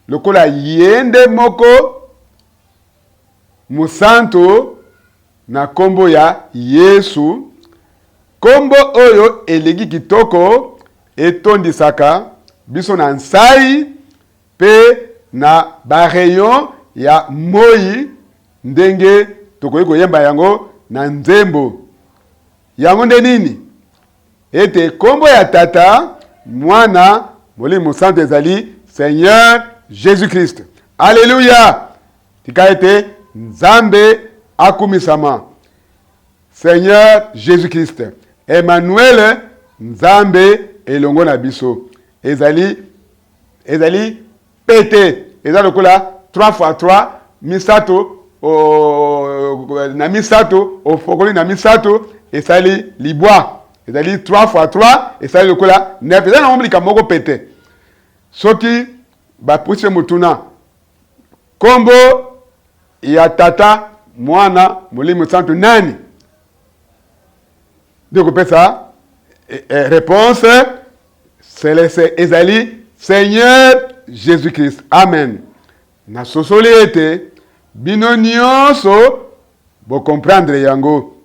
lokola yende moko Musantu na kombo ya Yesu, kombo oyo elegi kitoko etondisaka biso na nsai pe na bareyon ya moi ndenge tokoki koyemba yango na nzembo. Yango nde nini? Ete kombo ya tata, mwana, molimo santo ezali Seigneur Jésus-Christ. Alléluia! Tika ete Nzambe akumisama. Seigneur Jésus-Christ. Emmanuel, Nzambe elongo na biso. Ezali pété. Ezali lokola 3 fois 3, misato, na misato, ofokoli na misato, ezali libwa. Ezali 3 fois 3, ezali lokola 9. Ezali na omblika moko pété. Soki, bapushe mutuna. Kombo ya tata, mwana, molimo santo nani? Donc, ça, réponse, c'est ezali Seigneur Jésus-Christ. Amen. Na sosoli ete, bino nyonso, bo comprendre yango.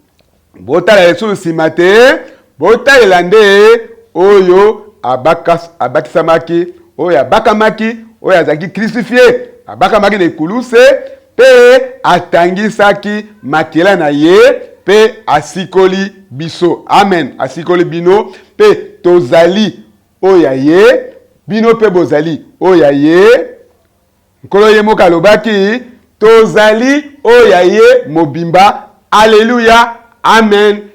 Bota lesu simate, bota elande, oyo, abakisamaki, oyo abakamaki, oyo azaki crucifié, abakamaki ne kuluse, pe atangisaki makila na ye, pe asikoli biso. Amen. Asikoli bino, pe tozali oya ye, bino pe bozali oya ye. Nkolo ye moka lobaki, tozali oya ye mobimba. Alléluia. Amen.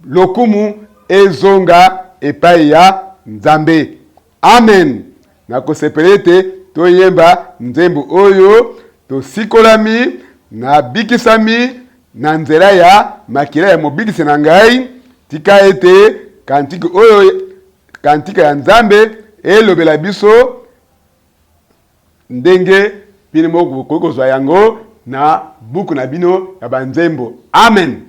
Lokumu ezonga epai ya Nzambe. Amen. Nakosepelete toyemba nzembo oyo, tosikolami, na bikisami, na nzela ya makila ya mobikisi na ngai. Tika ete kantiki oyo, kantika ya Nzambe elobela biso ndenge bino moko kokozwa yango na buku na bino ya banzembo. Amen.